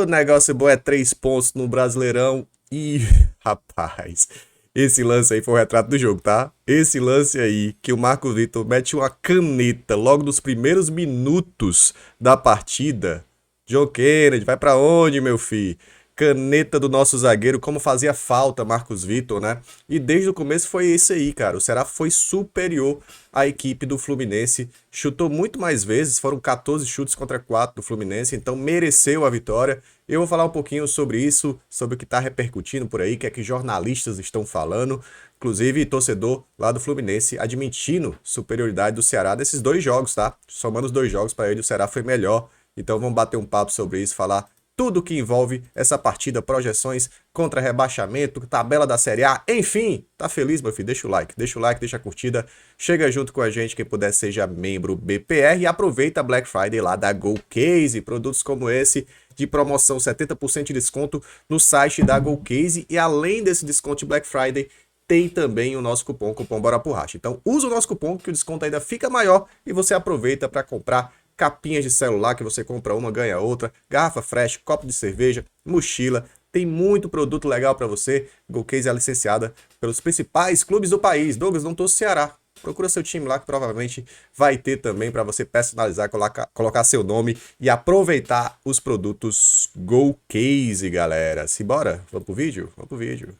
O negócio bom é 3 pontos no Brasileirão. E, rapaz, esse lance aí foi o retrato do jogo, tá? Esse lance aí, que o Marcos Vitor mete uma caneta logo nos primeiros minutos da partida. John Kennedy, vai pra onde, meu filho? Caneta do nosso zagueiro, como fazia falta Marcos Vitor, né? E desde o começo foi isso aí, cara. O Ceará foi superior à equipe do Fluminense. Chutou muito mais vezes, foram 14 chutes contra 4 do Fluminense, então mereceu a vitória. Eu vou falar um pouquinho sobre isso, sobre o que está repercutindo por aí, o que é que jornalistas estão falando. Inclusive, torcedor lá do Fluminense admitindo superioridade do Ceará desses 2 jogos, tá? Somando os 2 jogos para ele, o Ceará foi melhor. Então vamos bater um papo sobre isso, falar tudo que envolve essa partida, projeções contra rebaixamento, tabela da Série A, enfim, tá feliz, meu filho? Deixa o like, deixa a curtida, chega junto com a gente, quem puder seja membro BPR e aproveita a Black Friday lá da GoCase, produtos como esse de promoção 70% de desconto no site da GoCase e além desse desconto de Black Friday, tem também o nosso cupom Bora Pro Racha. Então usa o nosso cupom que o desconto ainda fica maior e você aproveita para comprar capinhas de celular que você compra uma, ganha outra, garrafa fresh, copo de cerveja, mochila, tem muito produto legal para você. GoCase é licenciada pelos principais clubes do país. Douglas, não tô no Ceará. Procura seu time lá que provavelmente vai ter também para você personalizar, colocar seu nome e aproveitar os produtos GoCase, galera. Simbora? Vamos pro vídeo? Vamos pro vídeo.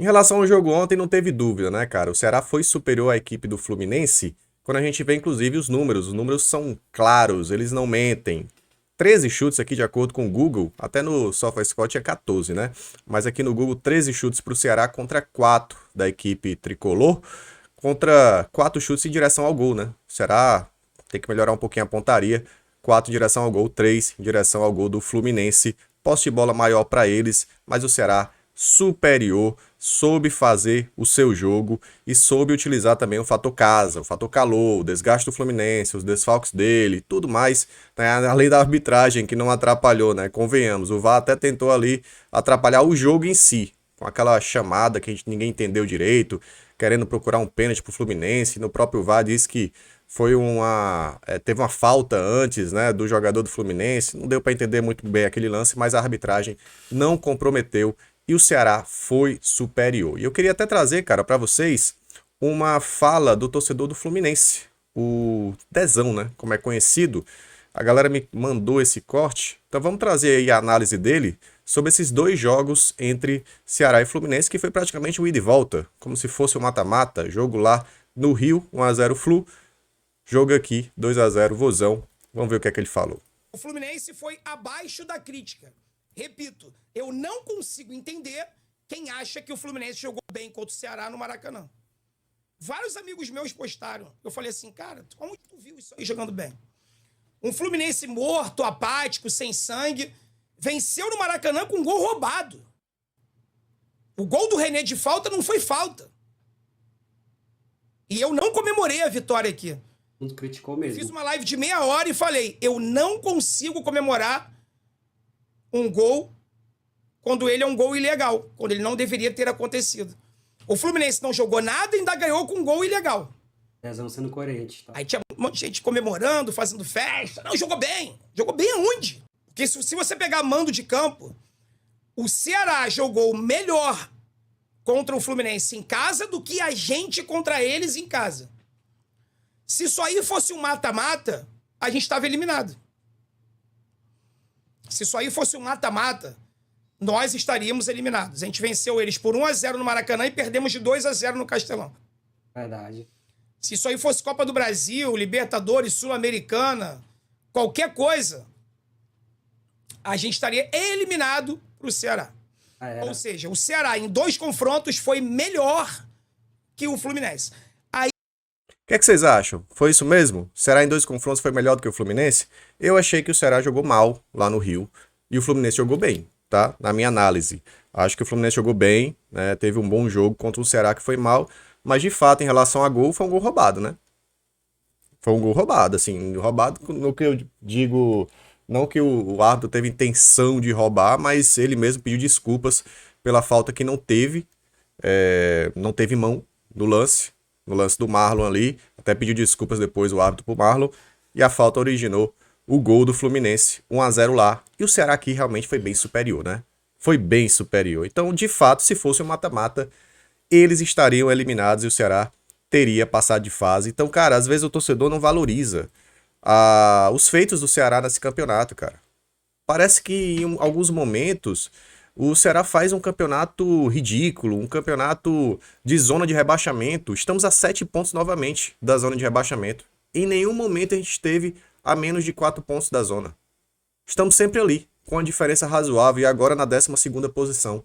Em relação ao jogo ontem, não teve dúvida, né, cara? O Ceará foi superior à equipe do Fluminense. Quando a gente vê, inclusive, os números são claros, eles não mentem. 13 chutes aqui, de acordo com o Google, até no SofaScore tinha 14, né? Mas aqui no Google, 13 chutes para o Ceará contra 4 da equipe tricolor, contra 4 chutes em direção ao gol, né? O Ceará tem que melhorar um pouquinho a pontaria. 4 em direção ao gol, 3 em direção ao gol do Fluminense. Posse de bola maior para eles, mas o Ceará superior, soube fazer o seu jogo e soube utilizar também o fator casa, o fator calor, o desgaste do Fluminense, os desfalques dele, tudo mais, né? Além da arbitragem que não atrapalhou, né? Convenhamos, o VAR até tentou ali atrapalhar o jogo em si, com aquela chamada que ninguém entendeu direito, querendo procurar um pênalti pro Fluminense, no próprio VAR disse que foi teve uma falta antes, né, do jogador do Fluminense, não deu para entender muito bem aquele lance, mas a arbitragem não comprometeu e o Ceará foi superior. E eu queria até trazer, cara, para vocês uma fala do torcedor do Fluminense, o Dezão, né, como é conhecido. A galera me mandou esse corte, então vamos trazer aí a análise dele sobre esses 2 jogos entre Ceará e Fluminense, que foi praticamente um ida e volta, como se fosse um mata-mata, jogo lá no Rio, 1-0 Flu, jogo aqui, 2-0 Vozão. Vamos ver o que é que ele falou. O Fluminense foi abaixo da crítica. Repito, eu não consigo entender quem acha que o Fluminense jogou bem contra o Ceará no Maracanã. Vários amigos meus postaram. Eu falei assim, cara, como tu viu isso aí jogando bem? Um Fluminense morto, apático, sem sangue, venceu no Maracanã com um gol roubado. O gol do René de falta não foi falta. E eu não comemorei a vitória aqui. Muito criticou mesmo. Fiz uma live de meia hora e falei, eu não consigo comemorar um gol quando ele é um gol ilegal, quando ele não deveria ter acontecido. O Fluminense não jogou nada e ainda ganhou com um gol ilegal. Dezão sendo coerente. Tá? Aí tinha um monte de gente comemorando, fazendo festa. Não, jogou bem. Jogou bem aonde? Porque se você pegar mando de campo, o Ceará jogou melhor contra o Fluminense em casa do que a gente contra eles em casa. Se isso aí fosse um mata-mata, a gente estava eliminado. Se isso aí fosse um mata-mata, nós estaríamos eliminados. A gente venceu eles por 1-0 no Maracanã e perdemos de 2-0 no Castelão. Verdade. Se isso aí fosse Copa do Brasil, Libertadores, Sul-Americana, qualquer coisa, a gente estaria eliminado pro Ceará. Ou seja, o Ceará em 2 confrontos foi melhor que o Fluminense. O que é que vocês acham? Foi isso mesmo? O Ceará em 2 confrontos foi melhor do que o Fluminense? Eu achei que o Ceará jogou mal lá no Rio e o Fluminense jogou bem, tá? Na minha análise. Acho que o Fluminense jogou bem, né? Teve um bom jogo contra o Ceará que foi mal, mas de fato, em relação a gol, foi um gol roubado, né? Foi um gol roubado, assim, roubado no que eu digo, não que o árbitro teve intenção de roubar, mas ele mesmo pediu desculpas pela falta que não teve mão no lance do Marlon ali, Até pediu desculpas depois o árbitro pro Marlon. E a falta originou o gol do Fluminense, 1-0 lá. E o Ceará aqui realmente foi bem superior, né? Foi bem superior. Então, de fato, se fosse um mata-mata, eles estariam eliminados e o Ceará teria passado de fase. Então, cara, às vezes o torcedor não valoriza os feitos do Ceará nesse campeonato, cara. Parece que em alguns momentos o Ceará faz um campeonato ridículo, um campeonato de zona de rebaixamento. Estamos a 7 pontos novamente da zona de rebaixamento. Em nenhum momento a gente esteve a menos de 4 pontos da zona. Estamos sempre ali, com uma diferença razoável e agora na 12ª posição.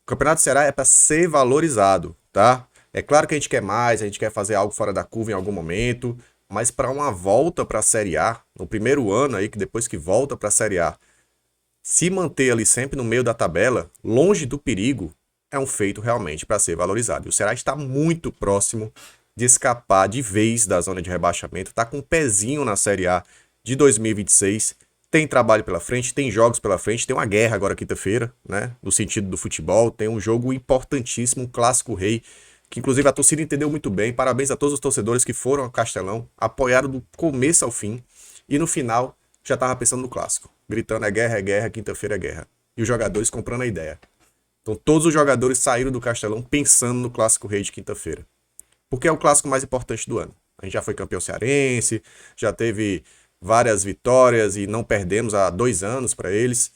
O Campeonato do Ceará é para ser valorizado, tá? É claro que a gente quer mais, a gente quer fazer algo fora da curva em algum momento, mas para uma volta para a Série A, no primeiro ano aí, que depois que volta para a Série A, se manter ali sempre no meio da tabela, longe do perigo, é um feito realmente para ser valorizado. E o Ceará está muito próximo de escapar de vez da zona de rebaixamento, tá com um pezinho na Série A de 2026, tem trabalho pela frente, tem jogos pela frente, tem uma guerra agora quinta-feira, né, no sentido do futebol, tem um jogo importantíssimo, um clássico rei, que inclusive a torcida entendeu muito bem, parabéns a todos os torcedores que foram ao Castelão, apoiaram do começo ao fim, e no final já tava pensando no clássico, gritando é guerra, quinta-feira é guerra, e os jogadores comprando a ideia. Então todos os jogadores saíram do Castelão pensando no clássico rei de quinta-feira. Porque é o clássico mais importante do ano. A gente já foi campeão cearense, já teve várias vitórias e não perdemos há 2 anos para eles,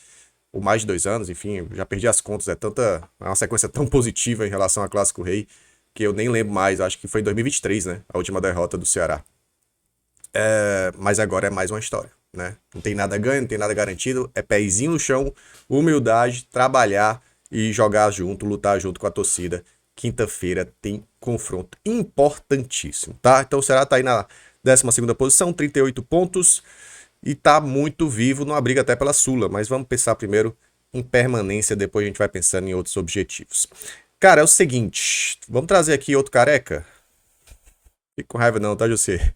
ou mais de 2 anos, enfim, já perdi as contas, é uma sequência tão positiva em relação ao Clássico Rei, que eu nem lembro mais, acho que foi em 2023, né, a última derrota do Ceará. Mas agora é mais uma história, né, não tem nada ganho, não tem nada garantido, é pezinho no chão, humildade, trabalhar e jogar junto, lutar junto com a torcida. Quinta-feira tem confronto importantíssimo, tá? Então o Ceará tá aí na 12ª posição, 38 pontos e tá muito vivo numa briga até pela Sula, mas vamos pensar primeiro em permanência, depois a gente vai pensando em outros objetivos. Cara, é o seguinte, vamos trazer aqui outro careca? Fique com raiva não, tá, José?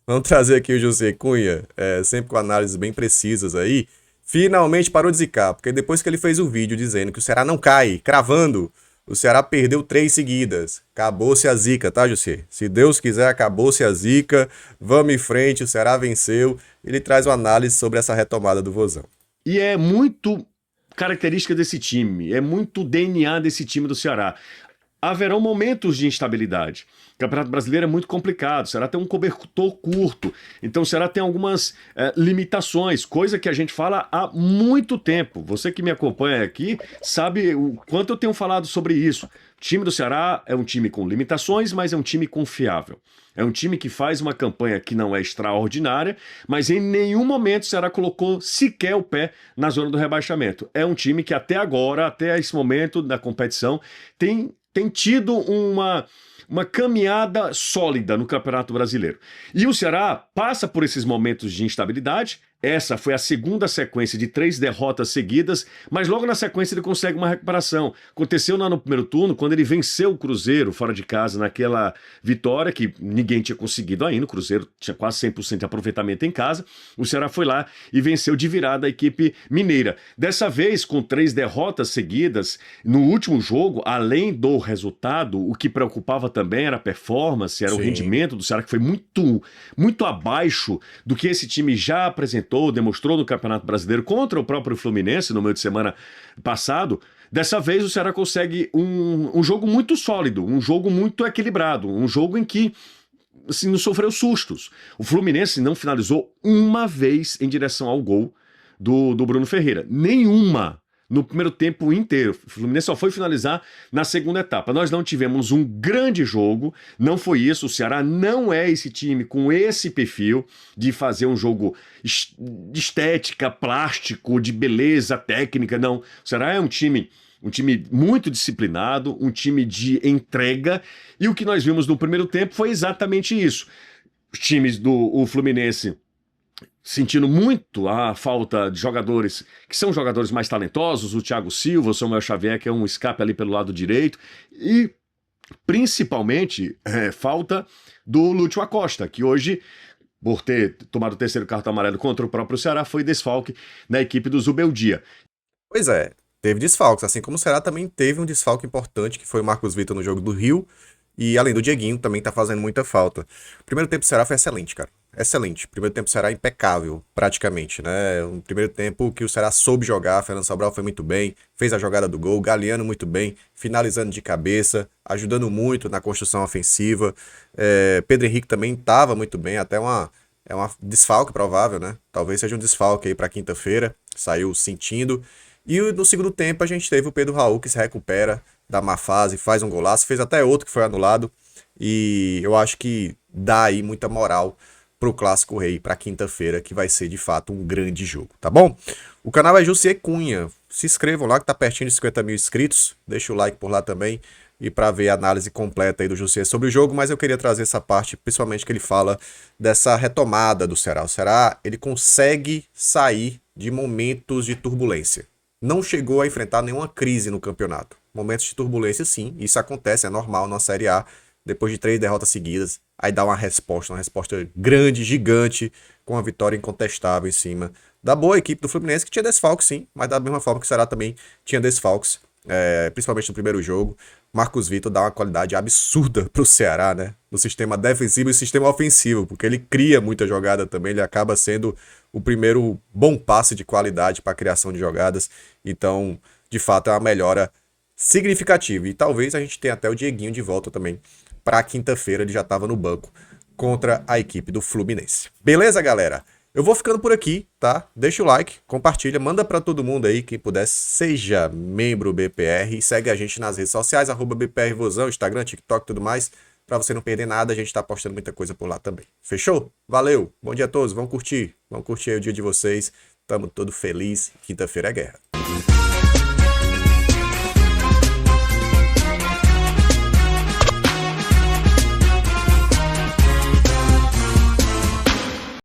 Vamos trazer aqui o José Cunha, sempre com análises bem precisas aí. Finalmente parou de zicar, porque depois que ele fez o vídeo dizendo que o Ceará não cai, cravando, o Ceará perdeu 3 seguidas. Acabou-se a zica, tá, José? Se Deus quiser, acabou-se a zica. Vamos em frente, o Ceará venceu. Ele traz uma análise sobre essa retomada do Vozão. E é muito característica desse time, é muito DNA desse time do Ceará. Haverão momentos de instabilidade. O Campeonato Brasileiro é muito complicado, o Ceará tem um cobertor curto, então o Ceará tem algumas limitações, coisa que a gente fala há muito tempo. Você que me acompanha aqui sabe o quanto eu tenho falado sobre isso. O time do Ceará é um time com limitações, mas é um time confiável. É um time que faz uma campanha que não é extraordinária, mas em nenhum momento o Ceará colocou sequer o pé na zona do rebaixamento. É um time que até agora, até esse momento da competição, tem tido uma caminhada sólida no Campeonato Brasileiro. E o Ceará passa por esses momentos de instabilidade. Essa foi a segunda sequência de 3 derrotas seguidas, mas logo na sequência ele consegue uma recuperação. Aconteceu lá no primeiro turno, quando ele venceu o Cruzeiro fora de casa naquela vitória que ninguém tinha conseguido ainda. O Cruzeiro tinha quase 100% de aproveitamento em casa. O Ceará foi lá e venceu de virada a equipe mineira. Dessa vez, com 3 derrotas seguidas, no último jogo, além do resultado, o que preocupava também era a performance, era o rendimento do Ceará, que foi muito, muito abaixo do que esse time já apresentou, demonstrou no Campeonato Brasileiro contra o próprio Fluminense no meio de semana passado. Dessa vez o Ceará consegue um jogo muito sólido, um jogo muito equilibrado, um jogo em que assim, não sofreu sustos. O Fluminense não finalizou uma vez em direção ao gol do Bruno Ferreira. Nenhuma. No primeiro tempo inteiro. O Fluminense só foi finalizar na segunda etapa. Nós não tivemos um grande jogo, não foi isso. O Ceará não é esse time com esse perfil de fazer um jogo de estética, plástico, de beleza técnica, não. O Ceará é um time muito disciplinado, um time de entrega, e o que nós vimos no primeiro tempo foi exatamente isso. Os times do Fluminense sentindo muito a falta de jogadores que são jogadores mais talentosos, o Thiago Silva, o Samuel Xavier, que é um escape ali pelo lado direito, e principalmente falta do Lúcio Acosta, que hoje, por ter tomado o 3º cartão amarelo contra o próprio Ceará, foi desfalque da equipe do Zubeldia. Pois é, teve desfalques, assim como o Ceará também teve um desfalque importante, que foi o Marcos Vitor no jogo do Rio, E além do Dieguinho, também tá fazendo muita falta. O primeiro tempo do Ceará foi excelente, cara. Excelente. O primeiro tempo do Ceará impecável, praticamente, né? Um primeiro tempo que o Ceará soube jogar, Fernando Sobral foi muito bem, fez a jogada do gol, Galeano muito bem, finalizando de cabeça, ajudando muito na construção ofensiva. Pedro Henrique também estava muito bem, até uma desfalque provável, né? Talvez seja um desfalque aí para quinta-feira, saiu sentindo. E no segundo tempo a gente teve o Pedro Raul que se recupera da má fase, faz um golaço, fez até outro que foi anulado. E eu acho que dá aí muita moral pro Clássico Rei para quinta-feira, que vai ser de fato um grande jogo, tá bom? O canal é Jussier Cunha, se inscrevam lá que tá pertinho de 50 mil inscritos, deixa o like por lá também e para ver a análise completa aí do Jussier sobre o jogo, mas eu queria trazer essa parte, principalmente que ele fala dessa retomada do Ceará. O Ceará, ele consegue sair de momentos de turbulência. Não chegou a enfrentar nenhuma crise no campeonato. Momentos de turbulência, sim, isso acontece, é normal na Série A, depois de 3 derrotas seguidas, aí dá uma resposta grande, gigante, com uma vitória incontestável em cima da boa equipe do Fluminense, que tinha desfalques sim, mas da mesma forma que o Ceará também tinha desfalques, principalmente no primeiro jogo. Marcos Vitor dá uma qualidade absurda pro Ceará, né? No sistema defensivo e sistema ofensivo, porque ele cria muita jogada também, ele acaba sendo o primeiro bom passe de qualidade para a criação de jogadas, então, de fato, é uma melhora significativa, e talvez a gente tenha até o Dieguinho de volta também para quinta-feira, ele já estava no banco contra a equipe do Fluminense. Beleza, galera? Eu vou ficando por aqui, tá? Deixa o like, compartilha, manda para todo mundo aí, quem puder, seja membro BPR e segue a gente nas redes sociais, @BPRvozão, Instagram, TikTok e tudo mais, para você não perder nada, a gente tá postando muita coisa por lá também. Fechou? Valeu, bom dia a todos, vamos curtir aí o dia de vocês, tamo todo feliz, quinta-feira é guerra.